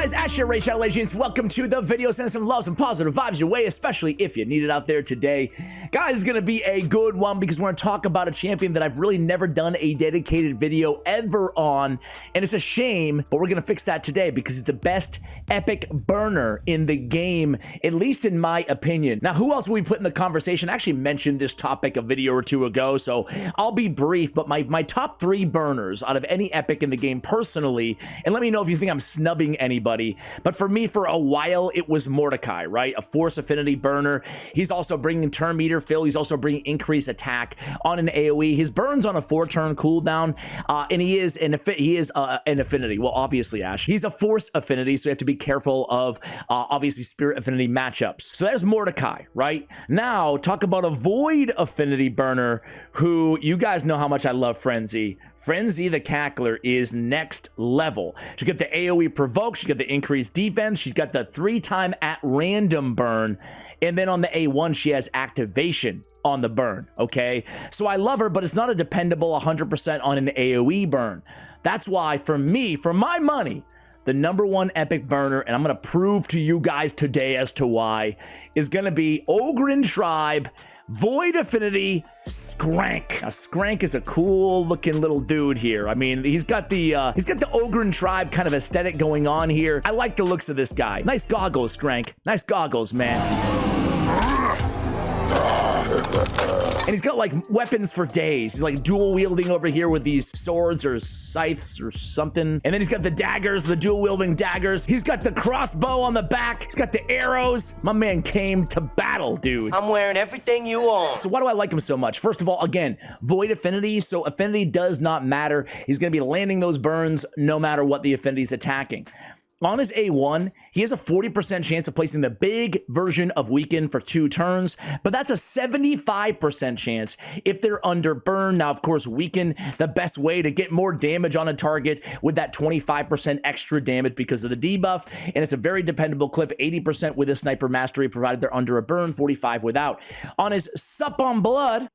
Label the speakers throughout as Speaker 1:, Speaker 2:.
Speaker 1: guys, Ash here, Shadow Legends. Welcome to the video. Send some love, some positive vibes your way, especially if you need it out there today. Guys, it's gonna be a good one because we're gonna talk about a champion that I've really never done a dedicated video ever on, and it's a shame, but we're gonna fix that today because it's the best epic burner in the game, at least in my opinion. Now, who else will we put in the conversation? I actually mentioned this topic a video or two ago, so I'll be brief, but my top 3 burners out of any epic in the game personally, and let me know if you think I'm snubbing anybody, but for me, for a while, it was Mordecai, right? A force affinity burner. He's also bringing turn meter fill. He's also bringing increased attack on an AoE. His burns on a 4-turn cooldown, and he is an affinity. Well, obviously, Ash. He's a force affinity, so you have to be careful of, obviously, spirit affinity matchups. So there's Mordecai, right? Now, talk about a void affinity burner, who you guys know how much I love Frenzy. Frenzy the Cackler is next level. She's got the AoE provoke, she's got the increased defense, she's got the 3-time at random burn, and then on the A1 she has activation on the burn, okay? So I love her, but it's not a dependable 100% on an AoE burn. That's why, for me, for my money, the number 1 epic burner, and I'm gonna prove to you guys today as to why, is gonna be Ogryn Tribe Void Affinity Skraank. Now, Skraank is a cool looking little dude here. I mean, he's got the Ogryn Tribe kind of aesthetic going on here. I like the looks of this guy. Nice goggles, Skraank. Nice goggles, man. And he's got like weapons for days. He's like dual wielding over here with these swords or scythes or something. And then he's got the daggers, the dual wielding daggers. He's got the crossbow on the back. He's got the arrows. My man came to battle, dude.
Speaker 2: I'm wearing everything you own.
Speaker 1: So why do I like him so much? First of all, again, void affinity. So affinity does not matter. He's going to be landing those burns no matter what the affinity's attacking. On his A1, he has a 40% chance of placing the big version of Weaken for 2 turns, but that's a 75% chance if they're under burn. Now, of course, Weaken, the best way to get more damage on a target with that 25% extra damage because of the debuff, and it's a very dependable clip, 80% with a Sniper Mastery, provided they're under a burn, 45 without. On his Sup on Blood,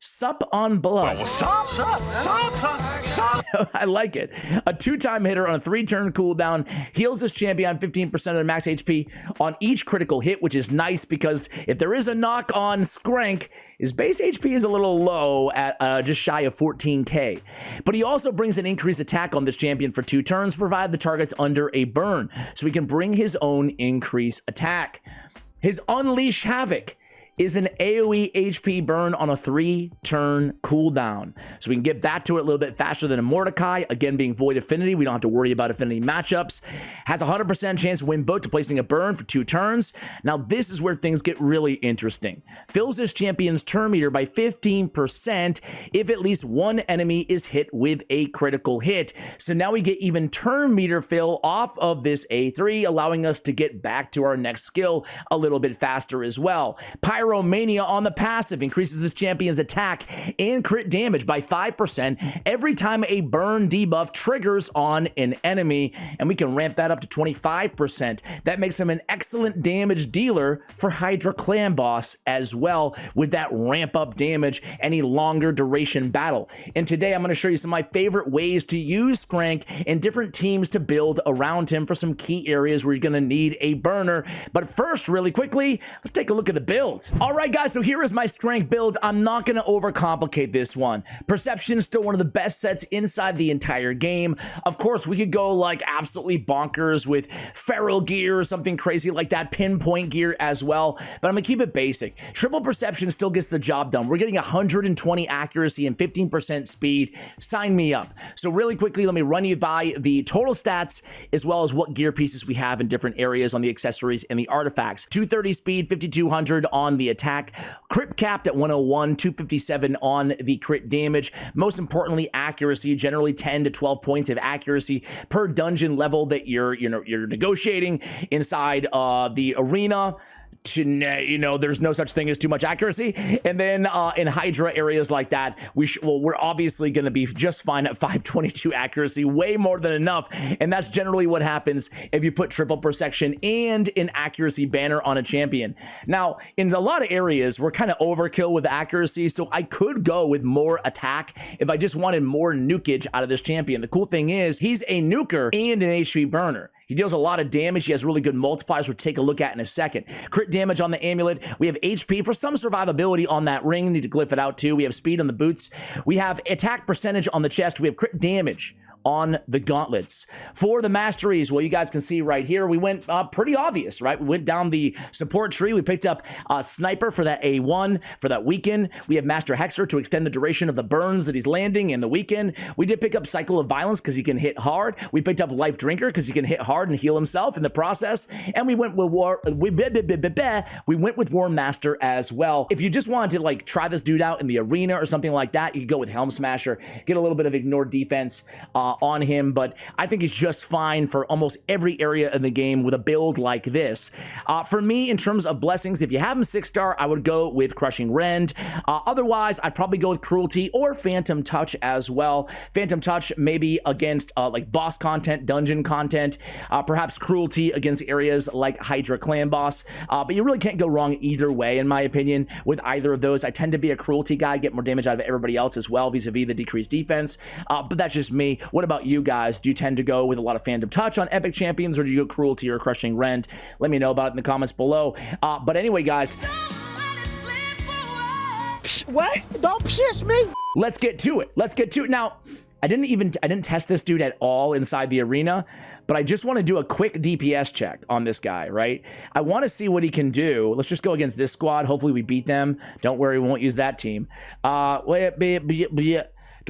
Speaker 1: I like it. A 2-time hitter on a 3-turn cooldown, heals his champion on 15% of their max HP on each critical hit, which is nice because if there is a knock on Skraank, his base HP is a little low at just shy of 14k. But he also brings an increased attack on this champion for 2 turns, provided the target's under a burn, so he can bring his own increased attack. His Unleash Havoc is an AoE HP burn on a 3-turn cooldown. So we can get back to it a little bit faster than a Mordecai. Again, being void affinity, we don't have to worry about affinity matchups. Has a 100% chance to win both to placing a burn for 2 turns. Now, this is where things get really interesting. Fills this champion's turn meter by 15% if at least one enemy is hit with a critical hit. So now we get even turn meter fill off of this A3, allowing us to get back to our next skill a little bit faster as well. Pyromania on the passive increases this champion's attack and crit damage by 5% every time a burn debuff triggers on an enemy, and we can ramp that up to 25%. That makes him an excellent damage dealer for Hydra Clan Boss as well, with that ramp up damage and a longer duration battle. And today I'm going to show you some of my favorite ways to use Skraank and different teams to build around him for some key areas where you're going to need a burner. But first, really quickly, let's take a look at the build. All right, guys, so here is my Skraank build. I'm not going to overcomplicate this one. Perception is still one of the best sets inside the entire game. Of course, we could go like absolutely bonkers with feral gear or something crazy like that, pinpoint gear as well, but I'm going to keep it basic. Triple perception still gets the job done. We're getting 120 accuracy and 15% speed. Sign me up. So really quickly, let me run you by the total stats as well as what gear pieces we have in different areas on the accessories and the artifacts. 230 speed, 5200 on the attack, crit capped at 101, 257 on the crit damage. Most importantly, accuracy, generally 10 to 12 points of accuracy per dungeon level that you're negotiating inside the arena. There's no such thing as too much accuracy. And then in Hydra areas like that, we're obviously going to be just fine at 522 accuracy, way more than enough. And that's generally what happens if you put triple perception and an accuracy banner on a champion. Now, in a lot of areas, we're kind of overkill with accuracy, so I could go with more attack if I just wanted more nukage out of this champion. The cool thing is, he's a nuker and an HP burner. He deals a lot of damage. He has really good multipliers we'll take a look at in a second. Crit damage on the amulet. We have HP for some survivability on that ring. Need to glyph it out too. We have speed on the boots. We have attack percentage on the chest. We have crit damage on the gauntlets. For the masteries, well, you guys can see right here, we went pretty obvious, right? We went down the support tree. We picked up a sniper for that A1, for that weaken. We have Master Hexer to extend the duration of the burns that he's landing in the weaken. We did pick up Cycle of Violence because he can hit hard. We picked up Life Drinker because he can hit hard and heal himself in the process. And we went with War Master as well. If you just wanted to like try this dude out in the arena or something like that, you could go with Helm Smasher, get a little bit of ignored defense on him, but I think he's just fine for almost every area in the game with a build like this. For me, in terms of blessings, if you have him 6-star, I would go with Crushing Rend. Otherwise, I'd probably go with Cruelty or Phantom Touch as well. Phantom Touch maybe against like boss content, dungeon content, perhaps Cruelty against areas like Hydra Clan Boss, but you really can't go wrong either way, in my opinion, with either of those. I tend to be a Cruelty guy, get more damage out of everybody else as well, vis-a-vis the decreased defense, but that's just me. What about you guys? Do you tend to go with a lot of Phantom Touch on epic champions, or do you go Cruelty or Crushing Rend? Let me know about it in the comments below. But anyway, guys,
Speaker 2: what? Don't piss me.
Speaker 1: Let's get to it. Let's get to it. Now, I didn't test this dude at all inside the arena, but I just want to do a quick DPS check on this guy, right? I want to see what he can do. Let's just go against this squad. Hopefully we beat them. Don't worry, we won't use that team. Do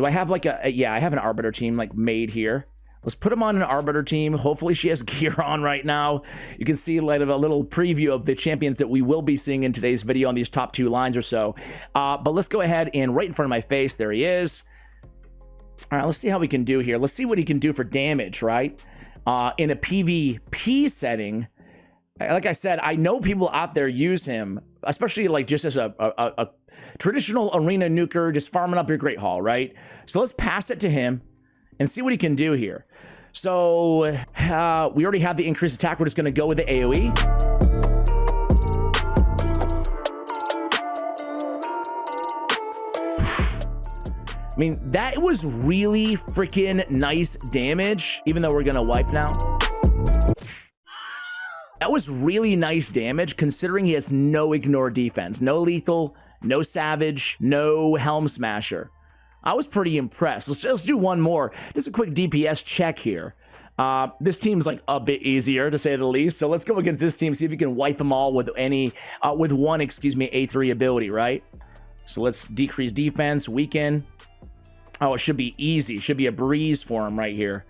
Speaker 1: I have like yeah, I have an Arbiter team like made here. Let's put him on an Arbiter team. Hopefully she has gear on right now. You can see like a little preview of the champions that we will be seeing in today's video on these top 2 lines or so. But let's go ahead and right in front of my face, there he is. All right, let's see how we can do here. Let's see what he can do for damage, right? In a PvP setting. Like I said, I know people out there use him, especially like just as a traditional arena nuker, just farming up your Great Hall, right? So let's pass it to him and see what he can do here. So we already have the increased attack. We're just going to go with the AoE. I mean, that was really freaking nice damage, even though we're going to wipe now. That was really nice damage considering he has no ignore defense, no lethal, no savage, no helm smasher. I was pretty impressed. Let's do one more. Just a quick DPS check here. This team's like a bit easier to say the least. So let's go against this team, see if we can wipe them all with one, A3 ability, right? So let's decrease defense, weaken. Oh, it should be easy. Should be a breeze for him right here.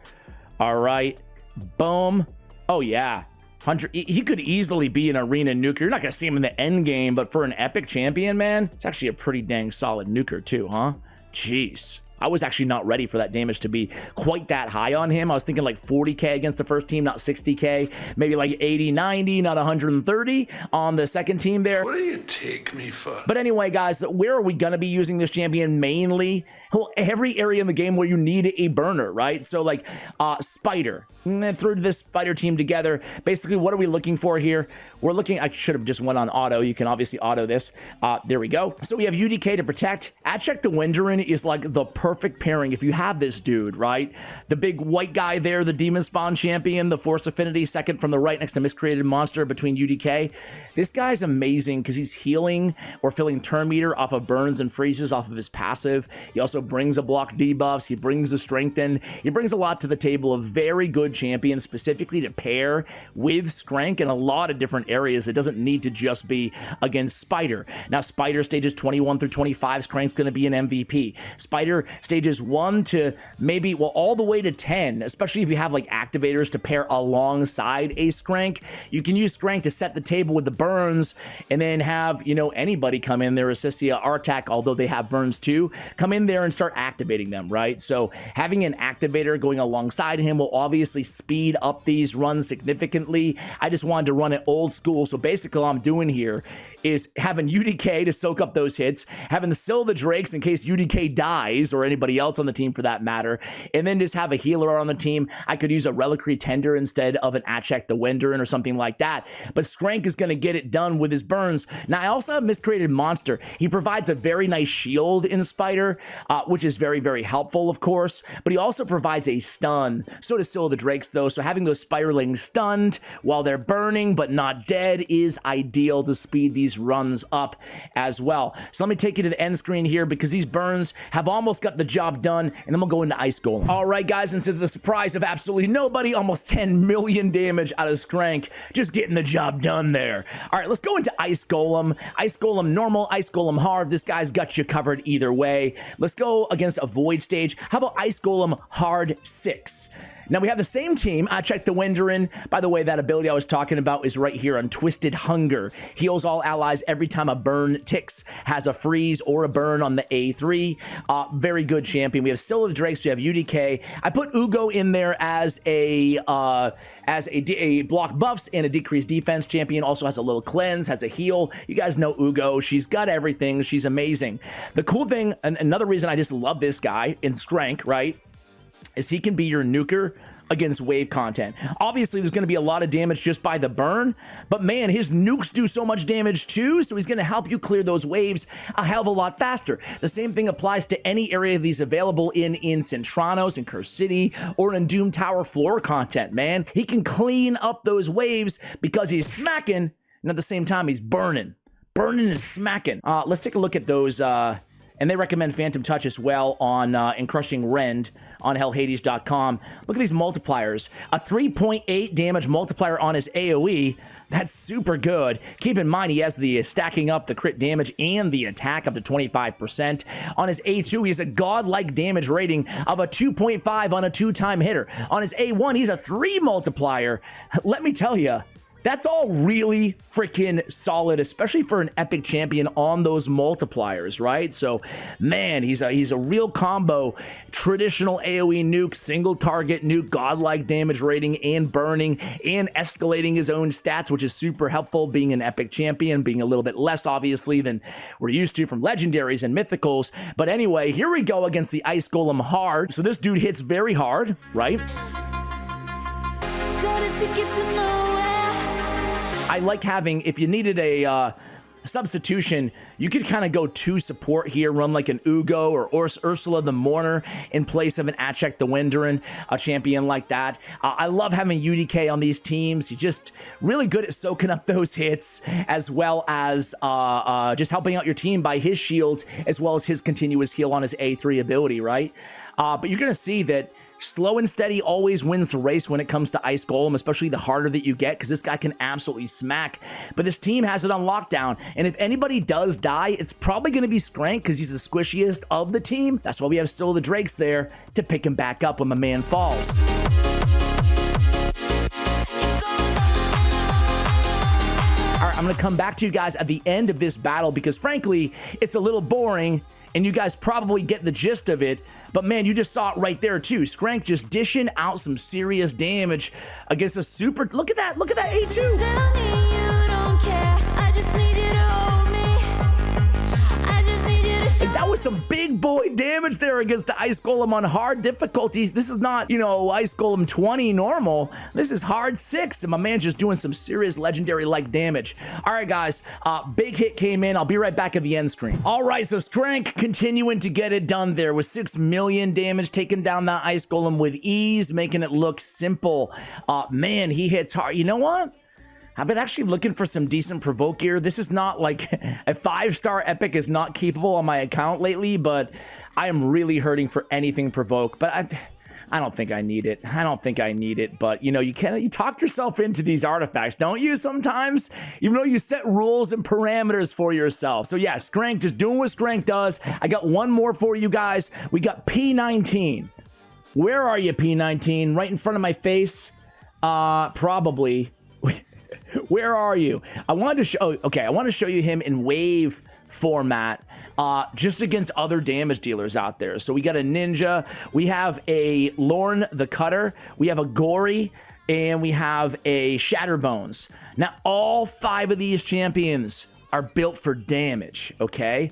Speaker 1: All right, boom. Oh yeah. He could easily be an arena nuker. You're not gonna see him in the end game, but for an epic champion, man, it's actually a pretty dang solid nuker too, huh? Jeez. I was actually not ready for that damage to be quite that high on him. I was thinking like 40k against the first team, not 60k. Maybe like 80, 90, not 130 on the second team there.
Speaker 3: What do you take me for?
Speaker 1: But anyway, guys, where are we going to be using this champion mainly? Well, every area in the game where you need a burner, right? So like Spider. Threw this Spider team together. Basically, what are we looking for here? We're looking, I should have just went on auto. You can obviously auto this. There we go. So we have UDK to protect. Adcheck the Wenderin is like the perfect pairing if you have this dude, right? The big white guy there, the Demon Spawn champion, the Force Affinity, second from the right next to Miscreated Monster between UDK. This guy's amazing because he's healing or filling turn meter off of burns and freezes off of his passive. He also brings a block debuffs. He brings the strengthen. He brings a lot to the table. A very good champion specifically to pair with Skraank in a lot of different areas. It doesn't need to just be against Spider. Now, Spider stages 21 through 25, Skrank's going to be an MVP. Spider stages 1 to maybe, well, all the way to 10, especially if you have like activators to pair alongside a Skraank. You can use Skraank to set the table with the burns and then have, you know, anybody come in there, Assissia, Artak, although they have burns too, come in there and start activating them, right? So having an activator going alongside him will obviously speed up these runs significantly. I just wanted to run it old school. So basically all I'm doing here is having UDK to soak up those hits, having the Seal of the Drakes in case UDK dies or anybody else on the team for that matter, and then just have a healer on the team. I could use a Reliquary Tender instead of an Adcheck the Wenderin or something like that. But Skraank is going to get it done with his burns. Now I also have Miscreated Monster. He provides a very nice shield in Spider, which is very, very helpful, of course, but he also provides a stun. So does Seal of the Drakes. Drakes though, so having those spiralings stunned while they're burning but not dead is ideal to speed these runs up as well. So let me take you to the end screen here because these burns have almost got the job done, and then we'll go into Ice Golem. All right, guys, and to the surprise of absolutely nobody, almost 10 million damage out of Skraank, just getting the job done there. All right, let's go into Ice Golem. Ice Golem normal, Ice Golem hard. This guy's got you covered either way. Let's go against a Void stage. How about Ice Golem hard 6? Now we have the same team. I checked the Wenderin. By the way, that ability I was talking about is right here on Twisted Hunger. Heals all allies every time a burn ticks. Has a freeze or a burn on the A3. Very good champion. We have Scylla the Drakes. We have UDK. I put Ugo in there as a block buffs and a decreased defense champion. Also has a little cleanse, has a heal. You guys know Ugo. She's got everything. She's amazing. The cool thing, and another reason I just love this guy in Skraank, right, is he can be your nuker against wave content. Obviously, there's going to be a lot of damage just by the burn, but man, his nukes do so much damage too, so he's going to help you clear those waves a hell of a lot faster. The same thing applies to any area of these available in Centranos, in Curse City, or in Doom Tower floor content, man. He can clean up those waves because he's smacking, and at the same time, he's burning. Burning and smacking. Let's take a look at those, and they recommend Phantom Touch as well on in Crushing Rend on hellhades.com. Look at these multipliers. A 3.8 damage multiplier on his AoE. That's super good. Keep in mind he has the stacking up the crit damage and the attack up to 25%. On his A2, he's a godlike damage rating of a 2.5 on a 2-time hitter. On his A1, he's a 3 multiplier. Let me tell you, that's all really freaking solid, especially for an epic champion on those multipliers, right? So, man, he's a real combo. Traditional AoE nuke, single target nuke, godlike damage rating, and burning, and escalating his own stats, which is super helpful being an epic champion, being a little bit less, obviously, than we're used to from legendaries and mythicals. But anyway, here we go against the Ice Golem hard. So this dude hits very hard, right?
Speaker 3: Got a ticket to nowhere.
Speaker 1: I like having, if you needed a substitution, you could kind of go to support here, run like an Ugo or Ursula the Mourner in place of an Achek the Wenderin, a champion like that. I love having UDK on these teams. He's just really good at soaking up those hits, as well as just helping out your team by his shields, as well as his continuous heal on his A3 ability, right? But you're going to see that slow and steady always wins the race when it comes to Ice Golem, especially the harder that you get, because this guy can absolutely smack. But this team has it on lockdown, and if anybody does die, it's probably going to be Skraank because he's the squishiest of the team. That's why we have Scylla the Drakes there to pick him back up when my man falls. All right, I'm going to come back to you guys at the end of this battle because, frankly, it's a little boring, and you guys probably get the gist of it. But man, you just saw it right there too. Skraank just dishing out some serious damage against a super. Look at that A2.
Speaker 3: Tell me you don't care. I just need you to hold me. I just need you to show
Speaker 1: And that was some big boy damage there against the Ice Golem on hard difficulties. This is not, you know, Ice Golem 20 normal. This is hard 6, and my man's just doing some serious legendary-like damage. All right, guys, big hit came in. I'll be right back at the end screen. All right, so Skraank continuing to get it done there with 6 million damage, taking down that Ice Golem with ease, making it look simple. Man, he hits hard. You know what? I've been actually looking for some decent provoke gear. This is not like a 5-star epic is not capable on my account lately, but I am really hurting for anything provoke. But I don't think I need it. I don't think I need it. But you know, you talk yourself into these artifacts, don't you? Sometimes, even though you set rules and parameters for yourself. So yeah, Skraank just doing what Skraank does. I got one more for you guys. We got P19. Where are you, P19? Right in front of my face? Probably. Where are you? I wanted to show. Okay, I want to show you him in wave format, just against other damage dealers out there. So we got a Ninja, we have a Lorne the Cutter, we have a Gory, and we have a Shatterbones. Now, all 5 of these champions are built for damage. Okay,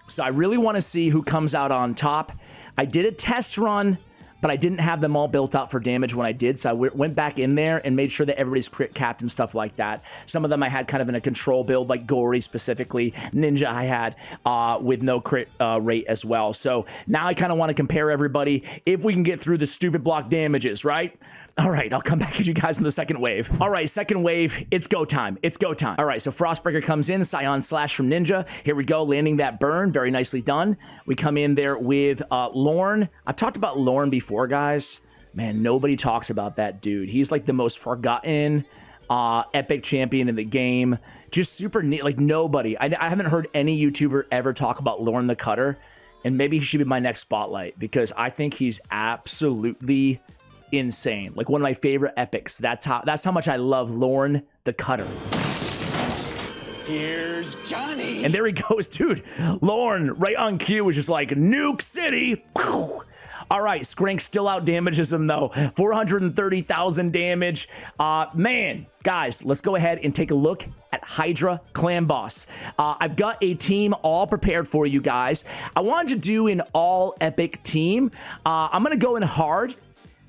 Speaker 1: so I really want to see who comes out on top. I did a test run, but I didn't have them all built out for damage when I did, so I went back in there and made sure that everybody's crit capped and stuff like that. Some of them I had kind of in a control build, like Gory specifically. Ninja I had with no crit rate as well. So now I kind of want to compare everybody if we can get through the stupid block damages, right? All right, I'll come back at you guys in the second wave. All right, second wave, it's go time. It's go time. All right, so Frostbreaker comes in, Scion Slash from Ninja. Here we go, landing that burn, very nicely done. We come in there with Lorne. I've talked about Lorne before, guys. Man, nobody talks about that dude. He's like the most forgotten epic champion in the game. Just super neat, like nobody. I haven't heard any YouTuber ever talk about Lorne the Cutter, and maybe he should be my next spotlight because I think he's absolutely insane. Like one of my favorite epics. That's how much I love Lorne the Cutter.
Speaker 4: Here's Johnny.
Speaker 1: And there he goes, dude. Lorne, right on cue, was just like, Nuke City. Whew. All right, Skraank still out damages him though. 430,000 damage. Man, guys, let's go ahead and take a look at Hydra Clan Boss. I've got a team all prepared for you guys. I wanted to do an all epic team. I'm gonna go in hard.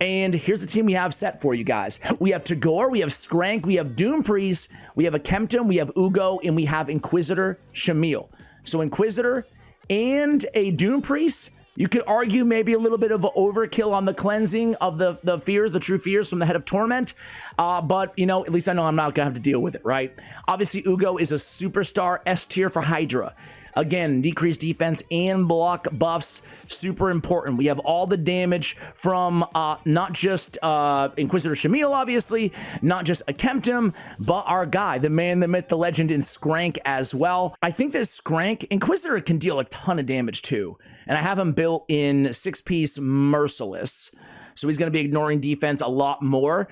Speaker 1: And here's the team we have set for you guys. We have Tagore, we have Skraank, we have Doom Priest, we have a Kempton, we have Ugo, and we have Inquisitor Shamil. So Inquisitor and a Doom Priest, you could argue maybe a little bit of overkill on the cleansing of the fears, the true fears from the Head of Torment. But, you know, at least I know I'm not going to have to deal with it, right? Obviously, Ugo is a superstar S tier for Hydra. Again, decreased defense and block buffs, super important. We have all the damage from not just Inquisitor Shamil, obviously, not just a Kempton, but our guy, the man, the myth, the legend in Skraank as well. I think that Skraank, Inquisitor can deal a ton of damage too. And I have him built in 6-piece Merciless. So he's going to be ignoring defense a lot more.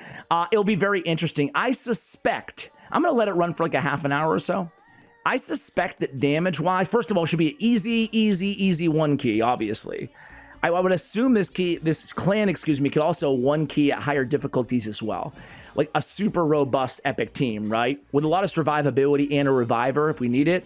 Speaker 1: It'll be very interesting. I suspect, I'm going to let it run for like a half an hour or so. I suspect that damage-wise, first of all, should be an easy 1 key, obviously. I would assume this clan, could also 1 key at higher difficulties as well. Like a super robust epic team, right? With a lot of survivability and a reviver if we need it.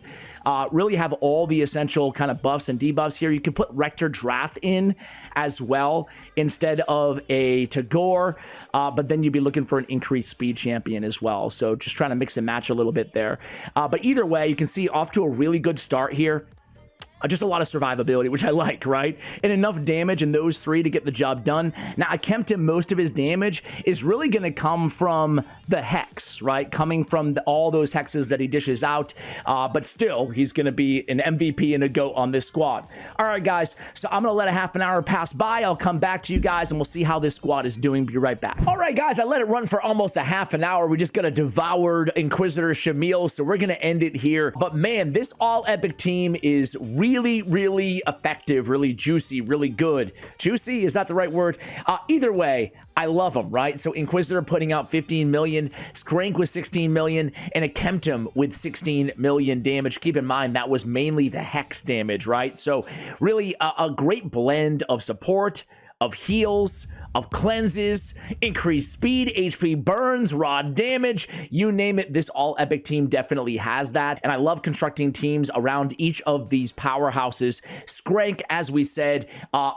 Speaker 1: Really have all the essential kind of buffs and debuffs here. You can put Rector Drath in as well instead of a Tagore, but then you'd be looking for an increased speed champion as well. So just trying to mix and match a little bit there. But either way, you can see off to a really good start here. Just a lot of survivability, which I like, right? And enough damage in those 3 to get the job done. Now, I Kempton, most of his damage is really going to come from the Hex, right? Coming from all those Hexes that he dishes out. But still, he's going to be an MVP and a GOAT on this squad. All right, guys. So I'm going to let a half an hour pass by. I'll come back to you guys, and we'll see how this squad is doing. Be right back. All right, guys. I let it run for almost a half an hour. We just got a devoured Inquisitor Shamil, so we're going to end it here. But, man, this all-epic team is really effective, really juicy, really good. Juicy, is that the right word? Either way, I love them, right? So Inquisitor putting out 15 million, Skraank with 16 million, and a Kempton with 16 million damage. Keep in mind, that was mainly the Hex damage, right? So really a great blend of support, of heals, of cleanses, increased speed, HP burns, raw damage, you name it. This all epic team definitely has that. And I love constructing teams around each of these powerhouses. Skraank, as we said,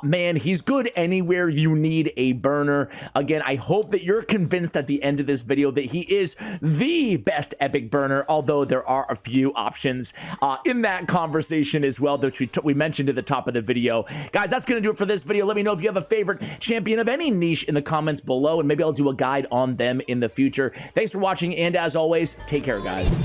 Speaker 1: man, he's good anywhere you need a burner. Again, I hope that you're convinced at the end of this video that he is the best epic burner, although there are a few options in that conversation as well that we mentioned at the top of the video. Guys, that's going to do it for this video. Let me know if you have a favorite champion of any niche in the comments below, and maybe I'll do a guide on them in the future. Thanks for watching, and as always, take care, guys.